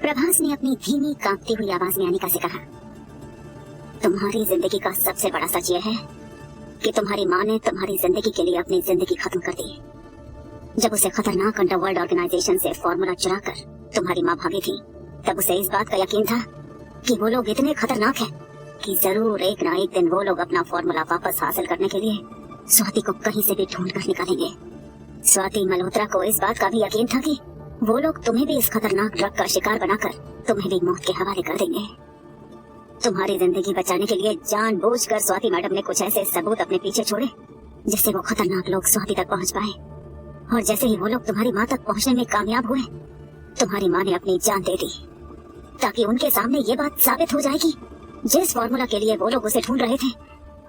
प्रभास ने अपनी धीमी कांपती हुई आवाज में अनिका से कहा, तुम्हारी जिंदगी का सबसे बड़ा सच यह है कि तुम्हारी माँ ने तुम्हारी जिंदगी के लिए अपनी जिंदगी खत्म कर दी। जब उसे खतरनाक अंडरवर्ल्ड ऑर्गेनाइजेशन से फॉर्मूला चुरा कर तुम्हारी माँ भागी थी, तब उसे इस बात का यकीन था कि वो लोग इतने खतरनाक हैं कि जरूर एक ना एक दिन वो लोग अपना फॉर्मूला वापस हासिल करने के लिए स्वाति को कहीं से भी ढूंढ कर निकालेंगे। स्वाति मल्होत्रा को इस बात का भी यकीन था कि वो लोग तुम्हें भी इस खतरनाक ड्रग का शिकार बनाकर तुम्हें भी मौत के हवाले कर देंगे। तुम्हारी जिंदगी बचाने के लिए जानबूझकर स्वाति मैडम ने कुछ ऐसे सबूत अपने पीछे छोड़े जिससे वो खतरनाक लोग स्वाति तक पहुंच पाए। और जैसे ही वो लोग तुम्हारी माँ तक पहुंचने में कामयाब हुए, तुम्हारी माँ ने अपनी जान दे दी ताकि उनके सामने ये बात साबित हो जाए कि जिस फॉर्मूला के लिए वो लोग उसे ढूंढ रहे थे,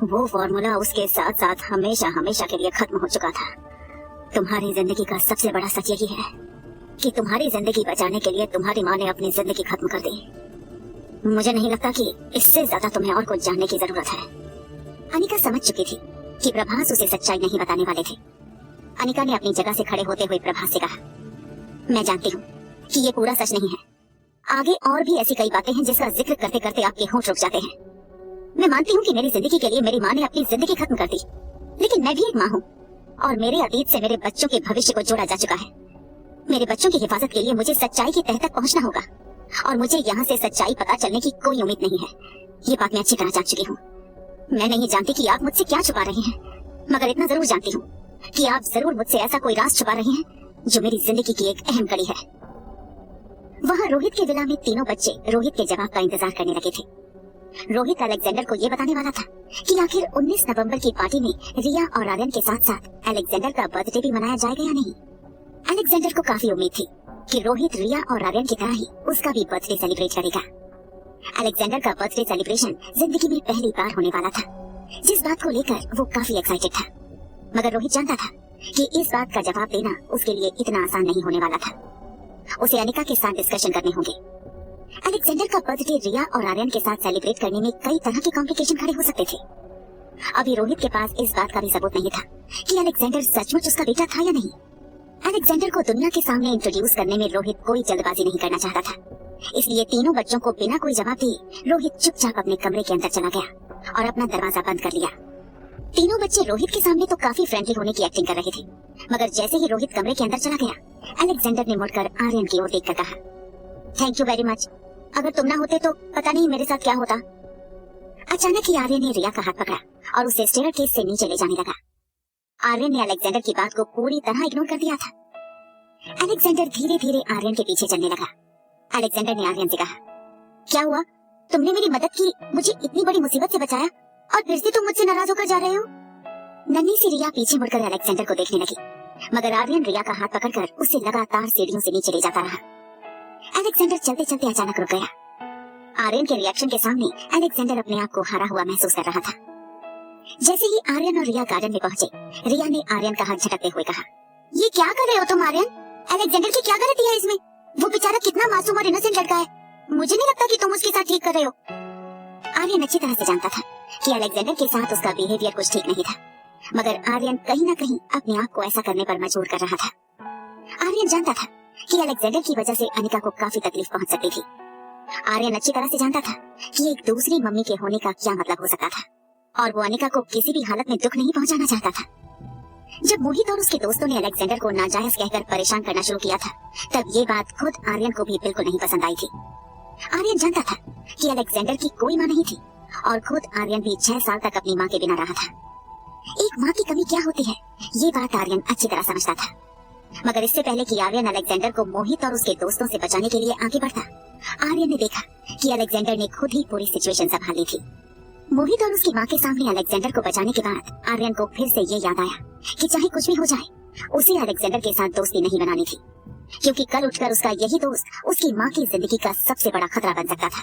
वो फॉर्मूला उसके साथ साथ हमेशा हमेशा के लिए खत्म हो चुका था। तुम्हारी जिंदगी का सबसे बड़ा सच यही है कि तुम्हारी जिंदगी बचाने के लिए तुम्हारी माँ ने अपनी जिंदगी खत्म कर दी। मुझे नहीं लगता कि इससे ज्यादा तुम्हें और कुछ जानने की जरूरत है। अनिका समझ चुकी थी कि प्रभास उसे सच्चाई नहीं बताने वाले थे। अनिका ने अपनी जगह से खड़े होते हुए प्रभास से कहा, मैं जानती हूँ कि ये पूरा सच नहीं है। आगे और भी ऐसी कई बातें हैं जिसका जिक्र करते करते आपके होंठ रुक जाते हैं। मैं मानती हूँ कि मेरी जिंदगी के लिए मेरी माँ ने अपनी जिंदगी खत्म कर दी, लेकिन मैं भी एक माँ हूँ और मेरे अतीत से मेरे बच्चों के भविष्य को जोड़ा जा चुका है। मेरे बच्चों की हिफाजत के लिए मुझे सच्चाई की तह तक पहुँचना होगा और मुझे यहाँ से सच्चाई पता चलने की कोई उम्मीद नहीं है। ये बात मैं अच्छी तरह जान चुकी हूँ। मैं नहीं जानती कि आप मुझसे क्या छुपा रही हैं, मगर इतना जरूर जानती हूँ कि आप जरूर मुझसे ऐसा कोई राज छुपा रही हैं जो मेरी जिंदगी की एक अहम कड़ी है। वहाँ रोहित के विला में तीनों बच्चे रोहित के जवाब का इंतजार करने लगे थे। रोहित अलेक्जेंडर को ये बताने वाला था कि आखिर 19 नवंबर की पार्टी में रिया और आर्यन के साथ साथ अलेक्जेंडर का बर्थडे भी मनाया जाएगा या नहीं। अलेक्जेंडर को काफी उम्मीद थी कि रोहित रिया और आर्यन की तरह ही उसका भी बर्थडे सेलिब्रेट करेगा। अलेक्जेंडर का बर्थडे सेलिब्रेशन जिंदगी में पहली बार होने वाला था, जिस बात को लेकर वो काफी एक्साइटेड था। मगर रोहित जानता था कि इस बात का जवाब देना उसके लिए इतना आसान नहीं होने वाला था। उसे अनिका के साथ डिस्कशन करने होंगे। अलेक्जेंडर का बर्थडे रिया और आर्यन के साथ सेलिब्रेट करने में कई तरह के कॉम्प्लिकेशन खड़े हो सकते थे। अभी रोहित के पास इस बात का भी सबूत नहीं था कि अलेक्जेंडर सचमुच उसका बेटा था या नहीं। अलेक्जेंडर को दुनिया के सामने इंट्रोड्यूस करने में रोहित कोई जल्दबाजी नहीं करना चाहता था, इसलिए तीनों बच्चों को बिना कोई जवाब दिए रोहित चुपचाप अपने कमरे के अंदर चला गया और अपना दरवाजा बंद कर लिया। तीनों बच्चे रोहित के सामने तो काफी फ्रेंडली होने की एक्टिंग कर रहे थे, मगर जैसे ही रोहित कमरे के अंदर चला गया, अलेक्जेंडर ने मुड़कर आर्यन की ओर देखकर कहा, थैंक यू वेरी मच। अगर तुम ना होते तो पता नहीं मेरे साथ क्या होता। अचानक ही आर्यन ने रिया का हाथ पकड़ा और उसे स्टेयरकेस से नीचे ले जाने लगा। आर्यन ने अलेक्जेंडर की बात को पूरी तरह इग्नोर कर दिया था। अलेक्जेंडर धीरे धीरे आर्यन के पीछे चलने लगा। अलेक्जेंडर ने आर्यन से कहा, क्या हुआ? तुमने मेरी मदद की, मुझे इतनी बड़ी मुसीबत से बचाया और फिर से तुम मुझसे नाराज होकर जा रहे हो। नन्ही सी रिया पीछे मुड़कर अलेक्जेंडर को देखने लगी, मगर आर्यन रिया का हाथ पकड़कर उसे लगातार सीढ़ियों से नीचे ले जाता रहा। अलेक्जेंडर चलते चलते अचानक रुक गया। आर्यन के रिएक्शन के सामने अलेक्जेंडर अपने आप को हारा हुआ महसूस कर रहा था। जैसे ही आर्यन और रिया गार्डन में पहुंचे, रिया ने आर्यन का हाथ झटकते हुए कहा, ये क्या कर रहे हो तुम आर्यन? अलेक्जेंडर की क्या गलती है इसमें? वो बेचारा कितना मासूम और इनोसेंट लड़का है, मुझे नहीं लगता कि तुम उसके साथ ठीक कर रहे हो। आर्यन अच्छी तरह से जानता था कि अलेक्जेंडर के साथ उसका बिहेवियर कुछ ठीक नहीं था, मगर आर्यन कहीं न कहीं अपने आप को ऐसा करने पर मजबूर कर रहा था। आर्यन जानता था कि अलेक्जेंडर की वजह से अनिका को काफी तकलीफ पहुंच सकती थी। आर्यन अच्छी तरह से जानता था कि एक दूसरी मम्मी के होने का क्या मतलब हो सकता था, और वो अनिका को किसी भी हालत में दुख नहीं पहुंचाना चाहता था। जब मोहित और उसके दोस्तों ने अलेक्जेंडर को नाजायज कहकर परेशान करना शुरू किया था, तब ये बात खुद आर्यन को भी बिल्कुल नहीं पसंद आई थी। आर्यन जानता था कि अलेक्जेंडर की कोई माँ नहीं थी और खुद आर्यन भी 6 साल तक अपनी माँ के बिना रहा था। एक माँ की कमी क्या होती है, ये बात आर्यन अच्छी तरह समझता था। मगर इससे पहले कि आर्यन अलेक्जेंडर को मोहित और उसके दोस्तों से बचाने के लिए आगे बढ़ता, आर्यन ने देखा कि अलेक्जेंडर ने खुद ही पूरी सिचुएशन संभाली थी। मोहित और उसकी माँ के सामने अलेक्जेंडर को बचाने के बाद आर्यन को फिर से ये याद आया कि चाहे कुछ भी हो जाए, उसे अलेक्जेंडर के साथ दोस्ती नहीं बनानी थी, क्योंकि कल उठकर उसका यही दोस्त उसकी माँ की जिंदगी का सबसे बड़ा खतरा बन सकता था।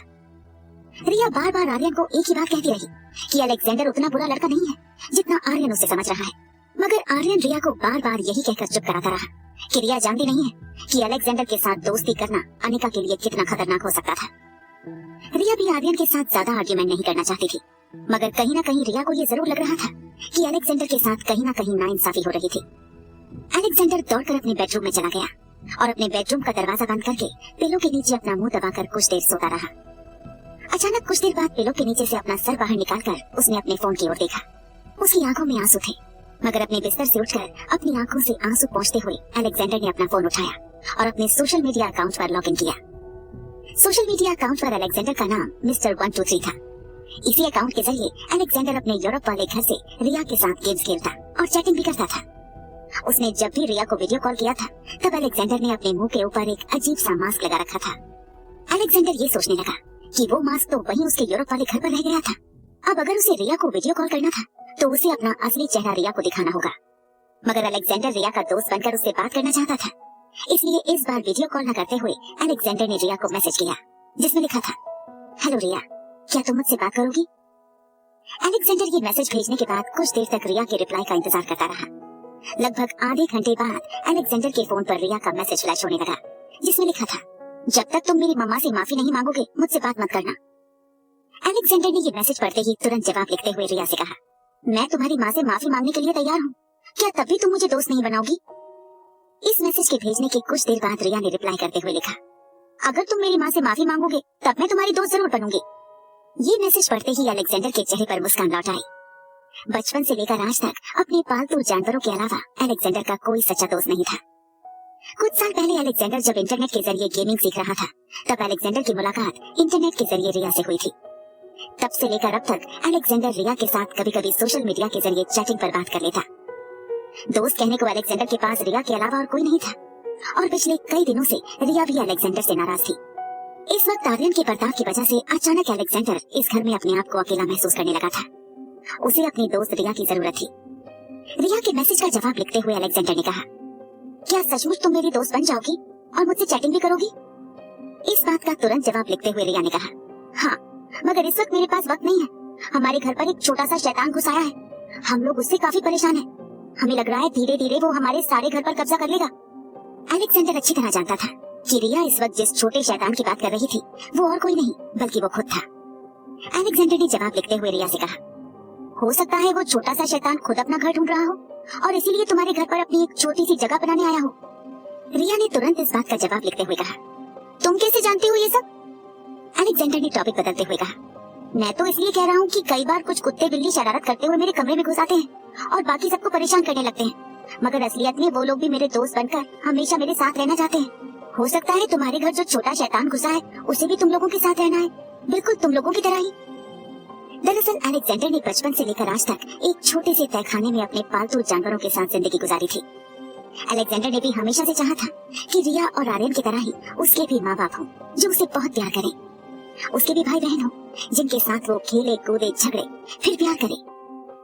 रिया बार बार आर्यन को एक ही बात कहती रही कि अलेक्जेंडर उतना बुरा लड़का नहीं है जितना आर्यन उसे समझ रहा है, मगर आर्यन रिया को बार बार यही कहकर चुप कराता रहा कि रिया जानती नहीं है कि अलेक्जेंडर के साथ दोस्ती करना अनिका के लिए कितना खतरनाक हो सकता था। रिया भी आर्यन के साथ ज्यादा आर्ग्यूमेंट नहीं करना चाहती थी, मगर कहीं ना कहीं रिया को ये जरूर लग रहा था कि अलेक्जेंडर के साथ कहीं ना कहीं नाइंसाफी हो रही थी। अलेक्जेंडर दौड़कर अपने बेडरूम में चला गया और अपने बेडरूम का दरवाजा बंद करके पिलो के नीचे अपना मुंह दबाकर कुछ देर सोता रहा। अचानक कुछ देर बाद पिलो के नीचे से अपना सर बाहर निकालकर उसने अपने फोन की ओर देखा। उसकी आंखों में आंसू थे, मगर अपने बिस्तर से उठकर अपनी आंखों से आंसू पोंछते हुए अलेक्जेंडर ने अपना फोन उठाया और अपने सोशल मीडिया अकाउंट पर लॉगिन किया। सोशल मीडिया अकाउंट पर अलेक्जेंडर का नाम मिस्टर 123 था। इसी अकाउंट के जरिए अलेक्जेंडर अपने यूरोप वाले घर से रिया के साथ गेम्स खेलता और चैटिंग भी करता था। उसने जब भी रिया को वीडियो कॉल किया था तब अलेक्जेंडर ने अपने मुंह के ऊपर एक अजीब सा मास्क लगा रखा था। अलेक्जेंडर ये सोचने लगा कि वो मास्क तो वहीं उसके यूरोप वाले घर पर रह गया था। अब अगर उसे रिया को वीडियो कॉल करना था तो उसे अपना असली चेहरा रिया को दिखाना होगा। मगर अलेक्जेंडर रिया का दोस्त बनकर उससे बात करना चाहता था, इसलिए इस बार वीडियो कॉल न करते हुए अलेक्जेंडर ने रिया को मैसेज किया जिसमें लिखा था, हेलो रिया, क्या तुम मुझसे बात करोगी? अलेक्जेंडर ये मैसेज भेजने के बाद कुछ देर तक रिया के रिप्लाई का इंतजार करता रहा। लगभग आधे घंटे बाद अलेक्जेंडर के फोन पर रिया का मैसेज फ्लैश होने लगा जिसमें लिखा था, जब तक तुम मेरी मम्मा से माफी नहीं मांगोगे मुझसे बात मत करना। अलेक्जेंडर ने ये मैसेज पढ़ते ही तुरंत जवाब लिखते हुए रिया से कहा, मैं तुम्हारी माँ से माफी मांगने के लिए तैयार हूँ, क्या तब भी तुम मुझे दोस्त नहीं बनाओगी? इस मैसेज के भेजने के कुछ देर बाद रिया ने रिप्लाई करते हुए लिखा, अगर तुम मेरी माँ से माफी मांगोगे तब मैं तुम्हारी दोस्त जरूर बनूंगी। ये मैसेज पढ़ते ही अलेक्जेंडर के चेहरे पर मुस्कान लौट आई। बचपन से लेकर आज तक अपने पालतू जानवरों के अलावा अलेक्जेंडर का कोई सच्चा दोस्त नहीं था। कुछ साल पहले अलेक्जेंडर जब इंटरनेट के जरिए गेमिंग सीख रहा था तब अलेक्जेंडर की मुलाकात इंटरनेट के जरिए रिया से हुई थी। तब से लेकर अब तक अलेक्जेंडर रिया के साथ कभी कभी सोशल मीडिया के जरिए चैटिंग पर बात कर लेता। दोस्त कहने को अलेक्जेंडर के पास रिया के अलावा और कोई नहीं था और पिछले कई दिनों से रिया भी अलेक्जेंडर से नाराज थी। इस वक्त आर्यन के बर्ताव की वजह से अचानक अलेक्जेंडर इस घर में अपने आप को अकेला महसूस करने लगा था। उसे अपनी दोस्त रिया की जरूरत थी। रिया के मैसेज का जवाब लिखते हुए अलेक्जेंडर ने कहा, क्या सचमुच तुम मेरी दोस्त बन जाओगी और मुझसे चैटिंग भी करोगी? इस बात का तुरंत जवाब लिखते हुए रिया ने कहा, हाँ, मगर इस वक्त मेरे पास वक्त नहीं है। हमारे घर पर एक छोटा सा शैतान घुस आया है, हम लोग उससे काफी परेशान हैं। हमें लग रहा है धीरे धीरे वो हमारे सारे घर पर कब्जा कर लेगा। अलेक्जेंडर अच्छी तरह जानता था कि रिया इस वक्त जिस छोटे शैतान की बात कर रही थी वो और कोई नहीं बल्कि वो खुद था। अलेक्जेंडर ने जवाब लिखते हुए रिया से कहा, हो सकता है वो छोटा सा शैतान खुद अपना घर ढूंढ रहा हो और इसीलिए तुम्हारे घर पर अपनी एक छोटी सी जगह बनाने आया हो। रिया ने तुरंत इस बात का जवाब लिखते हुए कहा, तुम कैसे जानते हो ये सब? अलेक्जेंडर ने टॉपिक बदलते हुए कहा, मैं तो इसलिए कह रहा हूँ कि कई बार कुछ कुत्ते बिल्ली शरारत करते हुए मेरे कमरे में घुस आते हैं और बाकी सबको परेशान करने लगते हैं, मगर असलियत में वो लोग भी मेरे दोस्त बनकर हमेशा मेरे साथ रहना चाहते हैं। हो सकता है तुम्हारे घर जो छोटा शैतान घुसा है उसे भी तुम लोगों के साथ रहना है, बिल्कुल तुम लोगों की तरह ही। दरअसल अलेक्जेंडर ने बचपन से लेकर आज तक एक छोटे से तहखाने में अपने पालतू जानवरों के साथ जिंदगी गुजारी थी। अलेक्जेंडर ने भी हमेशा से चाहा था कि रिया और आर्यन की तरह ही उसके भी माँ बाप हों जो उसे बहुत प्यार करें, उसके भी भाई बहन हों जिनके साथ वो खेले कूदे झगड़े फिर प्यार करे।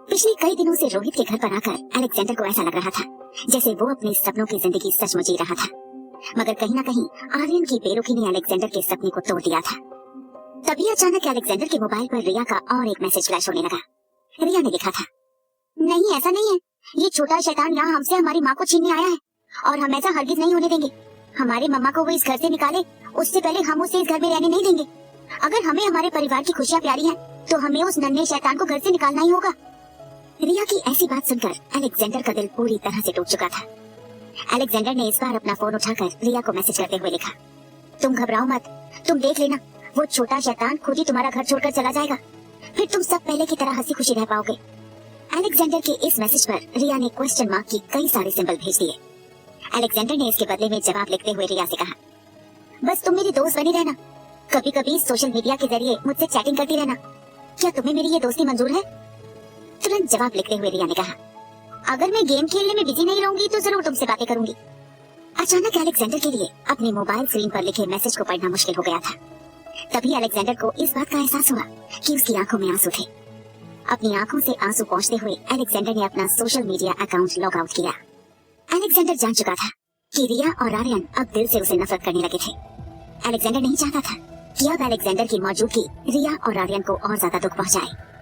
पिछले कई दिनों से रोहित के घर पर आकर अलेक्जेंडर को ऐसा लग रहा था जैसे वो अपने सपनों की जिंदगी सचमुच जी रहा था, मगर कहीं न कहीं आर्यन की बेरुखी ने अलेक्जेंडर के सपने को तोड़ दिया था। तभी अचानक अलेक्जेंडर के मोबाइल पर रिया का और एक मैसेज फ्लैश होने लगा। रिया ने लिखा था, नहीं ऐसा नहीं है, ये छोटा शैतान यहाँ हमसे हमारी माँ को छीनने आया है और हम ऐसा हरगिज नहीं होने देंगे। हमारे मम्मा को वो इस घर से निकाले उससे पहले हम उसे इस घर में रहने नहीं देंगे। अगर हमें हमारे परिवार की खुशियाँ प्यारी हैं, तो हमें उस नन्हे शैतान को घर से निकालना ही होगा। रिया की ऐसी बात सुनकर अलेक्जेंडर का दिल पूरी तरह से टूट चुका था। अलेक्जेंडर ने इस बार अपना फोन उठाकर रिया को मैसेज करते हुए लिखा, तुम घबराओ मत, तुम देख लेना, वो छोटा शैतान खुद ही तुम्हारा घर छोड़कर चला जाएगा, फिर तुम सब पहले की तरह हंसी खुशी रह पाओगे। अलेक्जेंडर के इस मैसेज पर रिया ने क्वेश्चन मार्क की कई सारे सिंबल भेज दिए। अलेक्जेंडर ने इसके बदले में जवाब लिखते हुए रिया से कहा, बस तुम मेरी दोस्त बनी रहना, कभी कभी सोशल मीडिया के जरिए मुझसे चैटिंग करती रहना, क्या तुम्हें मेरी ये दोस्ती मंजूर है? तुरंत जवाब लिखते हुए रिया ने कहा, अगर मैं गेम खेलने में बिजी नहीं रहूंगी तो जरूर तुमसे बातें करूंगी। अचानक अलेक्जेंडर के लिए अपने मोबाइल स्क्रीन पर लिखे मैसेज को पढ़ना मुश्किल हो गया था। तभी अलेक्जेंडर को इस बात का एहसास हुआ कि उसकी आंखों में आंसू थे। अपनी आंखों से आंसू पोंछते हुए अलेक्जेंडर ने अपना social media account log out किया। अलेक्जेंडर जान चुका था कि रिया और आर्यन अब दिल से उसे नफरत करने लगे थे। अलेक्जेंडर नहीं चाहता था कि अब अलेक्जेंडर की मौजूदगी रिया और आर्यन को और ज्यादा दुख पहुंचाए।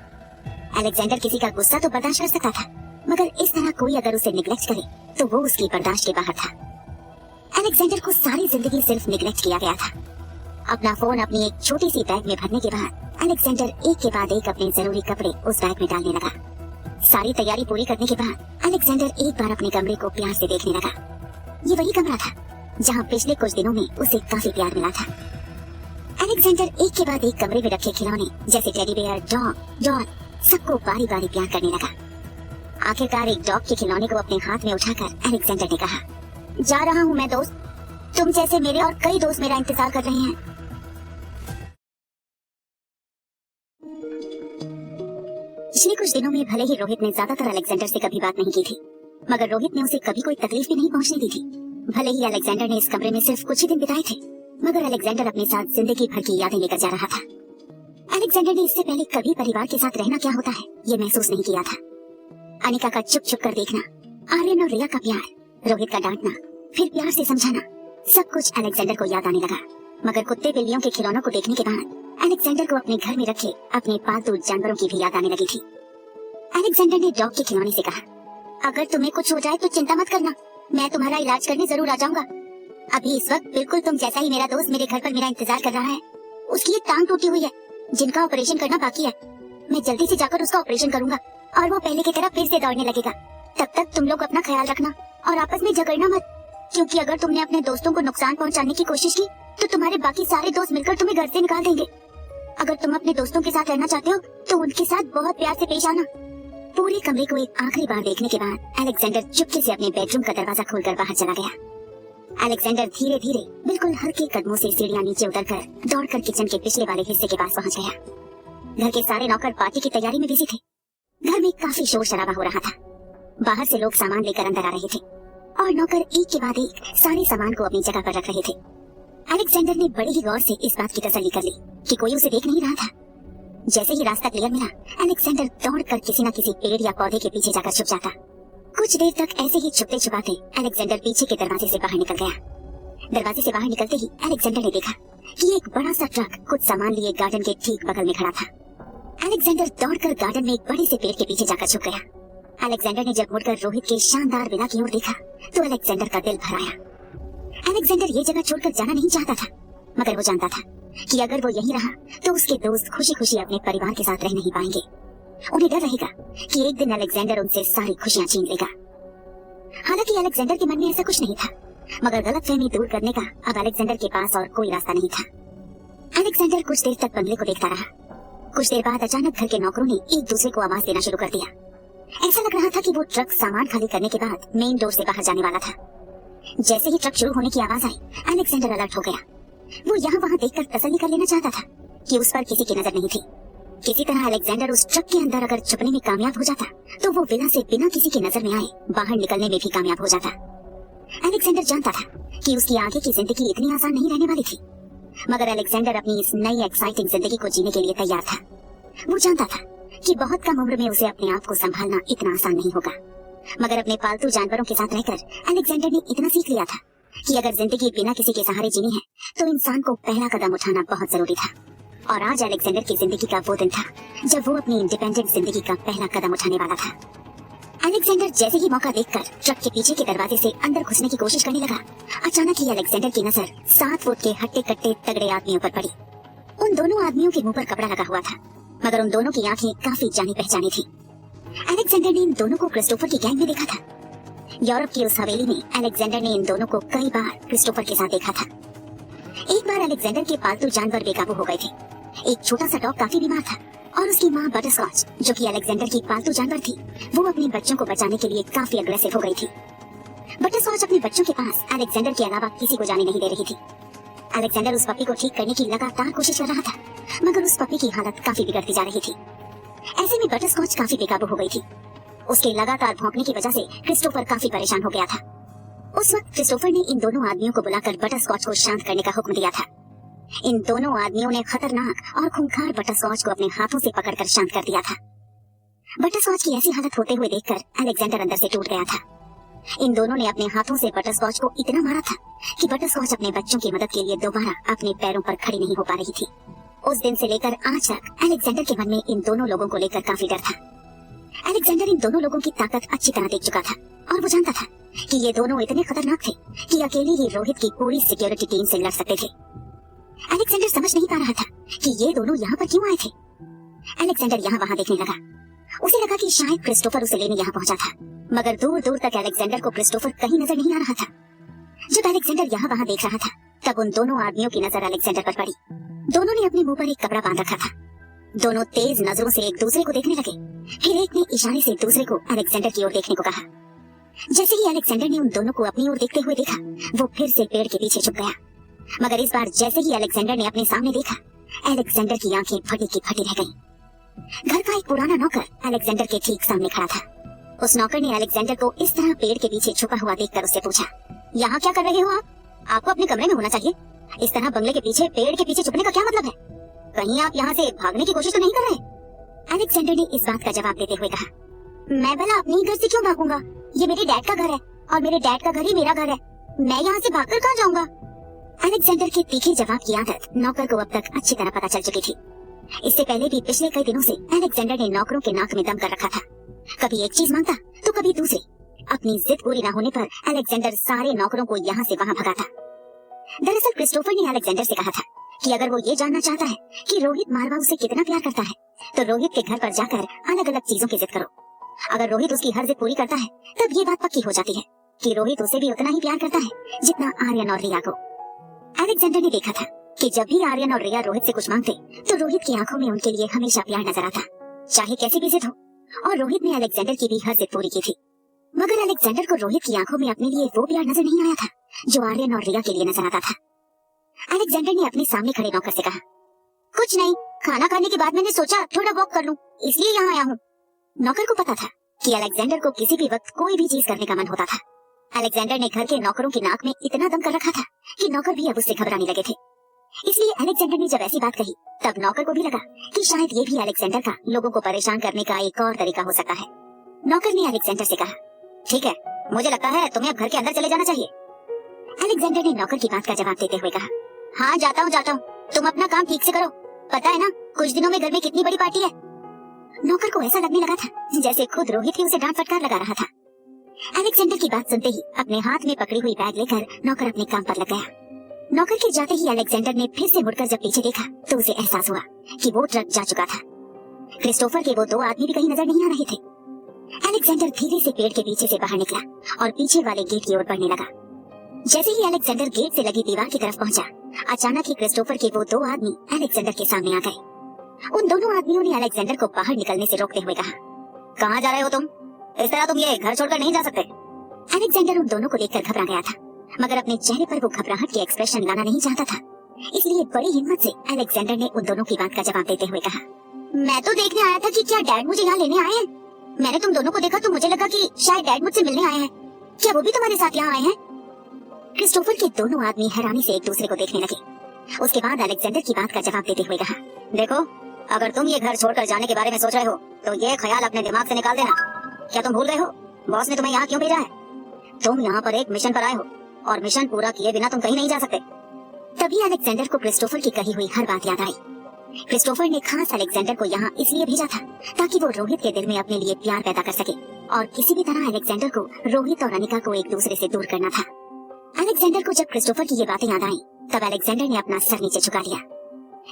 अलेक्जेंडर किसी का गुस्सा तो बर्दाश्त कर सकता था, मगर इस तरह कोई अगर उसे निग्लेक्ट करे तो वो उसकी बर्दाश्त के बाहर था। अलेक्जेंडर को सारी जिंदगी सिर्फ निग्लेक्ट किया गया था। अपना फोन अपनी एक छोटी सी बैग में भरने के बाद अलेक्जेंडर एक के बाद एक अपने जरूरी कपड़े उस बैग में डालने लगा। सारी तैयारी पूरी करने के बाद अलेक्जेंडर एक बार अपने कमरे को प्यार से देखने लगा। ये वही कमरा था जहाँ पिछले कुछ दिनों में उसे काफी प्यार मिला था। अलेक्जेंडर एक के बाद एक कमरे में रखे खिलौने जैसे टेडी बेयर, डॉल सबको बारी बारी प्यार करने लगा। आखिरकार एक डॉग के खिलौने को अपने हाथ में उठाकर अलेक्जेंडर ने कहा, जा रहा हूँ मैं दोस्त, तुम जैसे मेरे और कई दोस्त मेरा इंतजार कर रहे हैं। पिछले कुछ दिनों में भले ही रोहित ने ज्यादातर अलेक्जेंडर से कभी बात नहीं की थी, मगर रोहित ने उसे कभी कोई तकलीफ भी नहीं पहुंचने दी थी। भले ही अलेक्जेंडर ने इस कमरे में सिर्फ कुछ ही दिन बिताए थे, मगर अलेक्जेंडर अपने साथ जिंदगी भर की यादें लेकर जा रहा था। अलेक्जेंडर ने इससे पहले कभी परिवार के साथ रहना क्या होता है ये महसूस नहीं किया था। अनिका का चुप चुप कर देखना, आर्यन और रिया का प्यार, रोहित का डांटना, फिर प्यार से समझाना, सब कुछ अलेक्जेंडर को याद आने लगा। मगर कुत्ते बिल्लियों के खिलौनों को देखने के बाद अलेक्जेंडर को अपने घर में रखे अपने पालतू जानवरों की भी याद आने लगी थी। अलेक्जेंडर ने डॉग के खिलौने से कहा, अगर तुम्हें कुछ हो जाए तो चिंता मत करना, मैं तुम्हारा इलाज करने जरूर आ जाऊंगा। अभी इस वक्त बिल्कुल तुम जैसा ही मेरा दोस्त मेरे घर पर मेरा इंतजार कर रहा है। उसकी एक टांग टूटी हुई है जिनका ऑपरेशन करना बाकी है। मैं जल्दी से जाकर उसका ऑपरेशन करूंगा और वो पहले की तरह फिर से दौड़ने लगेगा। तब तक तुम लोग अपना ख्याल रखना और आपस में झगड़ना मत, क्योंकि अगर तुमने अपने दोस्तों को नुकसान पहुंचाने की कोशिश की तो तुम्हारे बाकी सारे दोस्त मिलकर तुम्हें घर से निकाल देंगे। अगर तुम अपने दोस्तों के साथ रहना चाहते हो तो उनके साथ बहुत प्यार से पेश आना। पूरे कमरे को एक आखिरी बार देखने के बाद अलेक्जेंडर चुपके से अपने बेडरूम का दरवाजा खोलकर बाहर चला गया। अलेक्जेंडर धीरे धीरे बिल्कुल हल्के कदमों से सीढ़ियां नीचे उतरकर दौड़कर किचन के पिछले वाले हिस्से के पास पहुंच गया। घर के सारे नौकर पार्टी की तैयारी में बिजी थे। घर में काफी शोर शराबा हो रहा था। बाहर से लोग सामान लेकर अंदर आ रहे थे और नौकर एक के बाद एक सारे सामान को अपनी जगह पर रख रहे थे। अलेक्जेंडर ने बड़े ही गौर से इस बात की तसल्ली कर ली कि कोई उसे देख नहीं रहा था। जैसे ही रास्ता क्लियर मिला, अलेक्जेंडर दौड़कर किसी न किसी पेड़ या पौधे के पीछे जाकर छुप जाता। कुछ देर तक ऐसे ही छुपते छुपाते अलेक्जेंडर पीछे के दरवाजे से बाहर निकल गया। दरवाजे से बाहर निकलते ही अलेक्जेंडर ने देखा कि एक बड़ा सा ट्रक कुछ सामान लिए गार्डन के ठीक बगल में खड़ा था। अलेक्जेंडर दौड़कर गार्डन में एक बड़े से पेड़ के पीछे जाकर छुप गया। अलेक्जेंडर ने जब मुड़कर रोहित के शानदार विला की ओर देखा तो अलेक्जेंडर का दिल भर आया। अलेक्जेंडर ये जगह छोड़कर जाना नहीं चाहता था, मगर वो जानता था कि अगर वो यहीं रहा तो उसके दोस्त खुशी खुशी अपने परिवार के साथ रह नहीं पाएंगे। उन्हें डर रहेगा कि एक दिन अलेक्जेंडर उनसे सारी खुशियां छीन लेगा। हालांकि अलेक्जेंडर के मन में ऐसा कुछ नहीं था, मगर गलतफहमी दूर करने का अब अलेक्जेंडर के पास और कोई रास्ता नहीं था। अलेक्जेंडर कुछ देर तक बंगले को देखता रहा। कुछ देर बाद अचानक घर के नौकरों ने एक दूसरे को आवाज देना शुरू कर दिया। ऐसा लग रहा था कि वो ट्रक सामान खाली करने के बाद मेन डोर से बाहर जाने वाला था। जैसे ही ट्रक शुरू होने की आवाज आई, अलेक्जेंडर अलर्ट हो गया। वो यहाँ वहाँ देखकर तसल्ली कर लेना चाहता था कि उस पर किसी की नजर नहीं थी। किसी तरह अलेक्जेंडर उस ट्रक के अंदर अगर छुपने में कामयाब हो जाता तो वो विला से बिना किसी की नजर में आए बाहर निकलने में भी कामयाब हो जाता। अलेक्जेंडर जानता था कि उसकी आगे की जिंदगी इतनी आसान नहीं रहने वाली थी, मगर अलेक्जेंडर अपनी इस नई एक्साइटिंग जिंदगी को जीने के लिए तैयार था। वो जानता था कि बहुत कम उम्र में उसे अपने आप को संभालना इतना आसान नहीं होगा, मगर अपने पालतू जानवरों के साथ रहकर अलेक्जेंडर ने इतना सीख लिया था कि अगर जिंदगी बिना किसी के सहारे जीनी है तो इंसान को पहला कदम उठाना बहुत जरूरी था। और आज अलेक्जेंडर की जिंदगी का वो दिन था जब वो अपनी इंडिपेंडेंट जिंदगी का पहला कदम उठाने वाला था। अलेक्जेंडर जैसे ही मौका देखकर ट्रक के पीछे के दरवाजे से अंदर घुसने की कोशिश करने लगा, अचानक ही अलेक्जेंडर की नजर 7 फुट के हट्टे कट्टे तगड़े आदमियों पर पड़ी। उन दोनों आदमियों के मुंह पर कपड़ा लगा हुआ था, मगर उन दोनों की आंखें काफी जानी पहचानी थी। अलेक्जेंडर ने इन दोनों को क्रिस्टोफर की गैंग में देखा था। यूरोप की उस हवेली में अलेक्जेंडर ने इन दोनों को कई बार क्रिस्टोफर के साथ देखा था। एक बार अलेक्जेंडर के पालतू जानवर बेकाबू हो गए थे। एक छोटा सा डॉग काफी बीमार था और उसकी माँ बटरस्कॉच, जो कि अलेक्जेंडर की पालतू जानवर थी, वो अपने बच्चों को बचाने के लिए काफी अग्रेसिव हो गई थी। बटरस्कॉच अपने बच्चों के पास अलेक्जेंडर के अलावा किसी को जाने नहीं दे रही थी। अलेक्जेंडर उस पपी को ठीक करने की लगातार कोशिश कर रहा था, मगर उस पपी की हालत काफी बिगड़ती जा रही थी। ऐसे में बटरस्कॉच काफी बेकाबू हो गई थी। उसके लगातार भौंकने की वजह से क्रिस्टोफर काफी परेशान हो गया था। उस वक्त क्रिस्टोफर ने इन दोनों आदमियों को बुलाकर बटरस्कॉच को शांत करने का हुक्म दिया था। इन दोनों आदमियों ने खतरनाक और खूंखार बटरस्कॉच को अपने हाथों से पकड़कर शांत कर दिया था। बटरस्कॉच की ऐसी हालत होते हुए देखकर अलेक्जेंडर अंदर से टूट गया था। इन दोनों ने अपने हाथों से बटरस्कॉच को इतना मारा था कि बटरस्कॉच अपने बच्चों की मदद के लिए दोबारा अपने पैरों पर खड़ी नहीं हो पा रही थी। उस दिन से लेकर आज तक अलेक्जेंडर के मन में इन दोनों लोगों को लेकर काफी डर था। अलेक्जेंडर इन दोनों लोगों की ताकत अच्छी तरह देख चुका था और वो जानता था कि ये दोनों इतने खतरनाक थे कि अकेले ही रोहित की पूरी सिक्योरिटी टीम से लड़ सकते थे। अलेक्जेंडर समझ नहीं पा रहा था कि ये दोनों यहाँ पर क्यों आए थे। अलेक्जेंडर यहाँ वहाँ देखने लगा। उसे लगा कि शायद क्रिस्टोफर उसे लेने यहाँ पहुँचा था, मगर दूर दूर तक अलेक्जेंडर को क्रिस्टोफर कहीं नजर नहीं आ रहा था। जब अलेक्जेंडर यहाँ वहाँ देख रहा था तब उन दोनों आदमियों की नजर अलेक्जेंडर पर पड़ी। दोनों ने अपने मुंह पर एक कपड़ा बांध रखा था। दोनों तेज नजरों से एक दूसरे को देखने लगे। फिर एक ने इशारे से दूसरे को अलेक्जेंडर की ओर देखने को कहा। जैसे ही अलेक्जेंडर ने उन दोनों को अपनी ओर देखते हुए देखा, वो फिर से पेड़ के पीछे छुप गया। मगर इस बार जैसे ही अलेक्जेंडर ने अपने सामने देखा, अलेक्जेंडर की आंखें फटी की फटी रह गईं। घर का एक पुराना नौकर अलेक्जेंडर के ठीक सामने खड़ा था। उस नौकर ने अलेक्जेंडर को इस तरह पेड़ के पीछे छुपा हुआ देखकर उससे पूछा, यहाँ क्या कर रहे हो आप? आपको अपने कमरे में होना चाहिए। इस तरह बंगले के पीछे पेड़ के पीछे छुपने का क्या मतलब है? कहीं आप यहाँ से भागने की कोशिश तो नहीं कर रहे? अलेक्जेंडर ने इस बात का जवाब देते हुए कहा, मैं भला अपने ही घर से क्यों भागूंगा? ये मेरे डैड का घर है और मेरे डैड का घर ही मेरा घर है। मैं यहाँ से भागकर कहाँ जाऊंगा? अलेक्जेंडर के तीखे जवाब की आदत नौकर को अब तक अच्छी तरह पता चल चुकी थी। इससे पहले भी पिछले कई दिनों से अलेक्जेंडर ने नौकरों के नाक में दम कर रखा था। कभी एक चीज मांगता तो कभी दूसरी। अपनी जिद पूरी न होने पर अलेक्जेंडर सारे नौकरों को यहाँ से वहाँ भगाता। दरअसल क्रिस्टोफर ने अलेक्जेंडर से कहा था कि अगर वो ये जानना चाहता है कि रोहित मारवा उसे कितना प्यार करता है, तो रोहित के घर पर जाकर अलग अलग चीजों की जिद करो। अगर रोहित उसकी हर जिद पूरी करता है, तब ये बात पक्की हो जाती है कि रोहित उसे भी उतना ही प्यार करता है जितना आर्यन और रिया को। अलेक्जेंडर ने देखा था कि जब भी आर्यन और रिया रोहित से कुछ मांगते, तो रोहित की आंखों में उनके लिए हमेशा प्यार नजर आता, चाहे कैसी भी जिद हो। और रोहित ने अलेक्जेंडर की भी हर जिद पूरी की थी। मगर अलेक्जेंडर को रोहित की आंखों में अपने लिए वो प्यार नजर नहीं आया था जो आर्यन और रिया के लिए नजर आता था। अलेक्जेंडर ने अपने सामने खड़े नौकर से कहा, कुछ नहीं, खाना खाने के बाद मैंने सोचा थोड़ा वॉक कर लूं, इसलिए यहाँ आया हूँ। नौकर को पता था कि अलेक्जेंडर को किसी भी वक्त कोई भी चीज करने का मन होता था। अलेक्जेंडर ने घर के नौकरों की नाक में इतना दम कर रखा था कि नौकर भी अब उससे घबराने लगे थे। इसलिए अलेक्जेंडर ने जब ऐसी बात कही, तब नौकर को भी लगा कि शायद ये भी अलेक्जेंडर का लोगों को परेशान करने का एक और तरीका हो सकता है। नौकर ने अलेक्जेंडर से कहा, ठीक है, मुझे लगता है तुम्हें अब घर के अंदर चले जाना चाहिए। अलेक्जेंडर ने नौकर की बात का जवाब देते हुए कहा, हाँ जाता हूँ, तुम अपना काम ठीक से करो। पता है ना, कुछ दिनों में घर में कितनी बड़ी पार्टी है। नौकर को ऐसा लगने लगा था जैसे खुद रोहित ही उसे डांट फटकार लगा रहा था। अलेक्जेंडर की बात सुनते ही अपने हाथ में पकड़ी हुई बैग लेकर नौकर अपने काम पर लग गया। नौकर के जाते ही अलेक्जेंडर ने फिर से मुड़कर जब पीछे देखा, तो उसे एहसास हुआ कि वो ट्रक जा चुका था। क्रिस्टोफर के वो दो आदमी भी कहीं नजर नहीं आ रहे थे। अलेक्जेंडर धीरे से पेड़ के पीछे से बाहर निकला और पीछे वाले गेट की ओर बढ़ने लगा। जैसे ही अलेक्जेंडर गेट से लगी दीवार की तरफ पहुंचा, अचानक ही क्रिस्टोफर के वो दो आदमी अलेक्जेंडर के सामने आ गए। उन दोनों आदमियों ने अलेक्जेंडर को बाहर निकलने से रोकते हुए कहा, कहाँ जा रहे हो तुम? इस तरह तुम ये घर छोड़कर नहीं जा सकते। अलेक्जेंडर उन दोनों को देखकर घबरा गया था, मगर अपने चेहरे पर वो घबराहट के एक्सप्रेशन लाना नहीं चाहता था। इसलिए बड़ी हिम्मत से अलेक्जेंडर ने उन दोनों की बात का जवाब देते हुए कहा, मैं तो देखने आया था कि क्या डैड मुझे यहाँ लेने आए हैं। मैंने तुम दोनों को देखा तो मुझे लगा कि शायद डैड मुझसे मिलने आए हैं। क्या वो भी तुम्हारे साथ यहाँ आए हैं? क्रिस्टोफर के दोनों आदमी हैरानी से एक दूसरे को देखने लगे। उसके बाद अलेक्जेंडर की बात का जवाब देते हुए कहा, देखो, अगर तुम ये घर छोड़कर जाने के बारे में सोच रहे हो तो ये ख्याल अपने दिमाग से निकाल देना। क्या तुम भूल गए हो बॉस ने तुम्हें यहाँ क्यों भेजा है? तुम यहाँ पर एक मिशन पर आए हो और मिशन पूरा किए बिना तुम कहीं नहीं जा सकते। तभी अलेक्जेंडर को क्रिस्टोफर की कही हुई हर बात याद आई। क्रिस्टोफर ने खास अलेक्जेंडर को यहाँ इसलिए भेजा था ताकि वो रोहित के दिल में अपने लिए प्यार पैदा कर सके और किसी भी तरह अलेक्जेंडर को रोहित और अनिका को एक दूसरे से दूर करना था। अलेक्जेंडर को जब क्रिस्टोफर की ये बातें याद आई, तब अलेक्जेंडर ने अपना सर नीचे झुका लिया।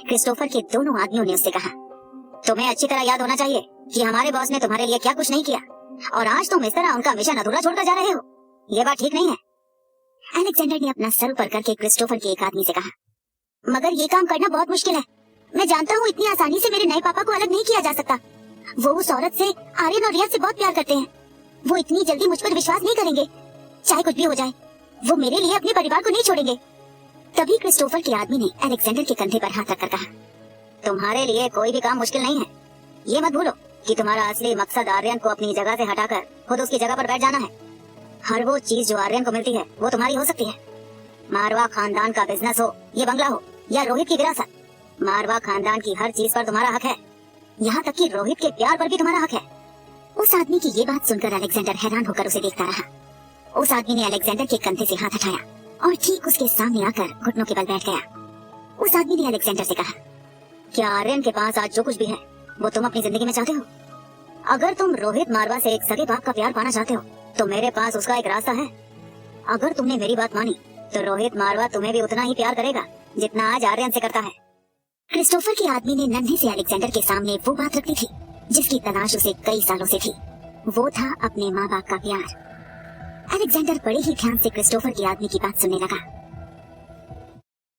क्रिस्टोफर के दोनों आदमियों ने उससे कहा, तुम्हें अच्छी तरह याद होना चाहिए कि हमारे बॉस ने तुम्हारे लिए क्या कुछ नहीं किया और आज तुम इस तरह उनका मिशन अधूरा छोड़कर जा रहे हो। ये बात ठीक नहीं है। अलेक्जेंडर ने अपना सर ऊपर करके क्रिस्टोफर के एक आदमी से कहा, मगर ये काम करना बहुत मुश्किल है। मैं जानता हूँ इतनी आसानी से मेरे नए पापा को अलग नहीं किया जा सकता। वो उस औरत से, आर्यन और रिया से बहुत प्यार करते हैं। वो इतनी जल्दी मुझ पर विश्वास नहीं करेंगे, चाहे कुछ भी हो जाए। वो मेरे लिए अपने परिवार को नहीं छोड़ेंगे। तभी क्रिस्टोफर के आदमी ने अलेक्जेंडर के कंधे पर हाथ रखकर कहा, तुम्हारे लिए कोई भी काम मुश्किल नहीं है। ये मत भूलो कि तुम्हारा असली मकसद आर्यन को अपनी जगह से हटाकर खुद उसकी जगह पर बैठ जाना है। हर वो चीज जो आर्यन को मिलती है वो तुम्हारी हो सकती है। मारवा खानदान का बिजनेस हो, ये बंगला हो या रोहित की विरासत, मारवा खानदान की हर चीज पर तुम्हारा हक है। यहाँ तक कि रोहित के प्यार पर भी तुम्हारा हक है। उस आदमी की ये बात सुनकर अलेक्जेंडर हैरान होकर उसे देखता रहा। उस आदमी ने अलेक्जेंडर के कंधे से हाथ हटाया और ठीक उसके सामने आकर घुटनों के बल बैठ गया। उस आदमी ने अलेक्जेंडर से कहा, क्या आर्यन के पास आज जो कुछ भी है वो तुम अपनी जिंदगी में चाहते हो? अगर तुम रोहित मारवा से एक सगे बाप का प्यार पाना चाहते हो तो मेरे पास उसका एक रास्ता है। अगर तुमने मेरी बात मानी तो रोहित मारवा तुम्हें भी उतना ही प्यार करेगा जितना आज आर्यन से करता है। क्रिस्टोफर के आदमी ने नन्हे से अलेक्जेंडर के सामने वो बात रखी थी जिसकी तलाश उसे कई सालों से थी। वो था अपने माँ बाप का प्यार। अलेक्जेंडर बड़े ही ध्यान से क्रिस्टोफर के आदमी की बात सुनने लगा।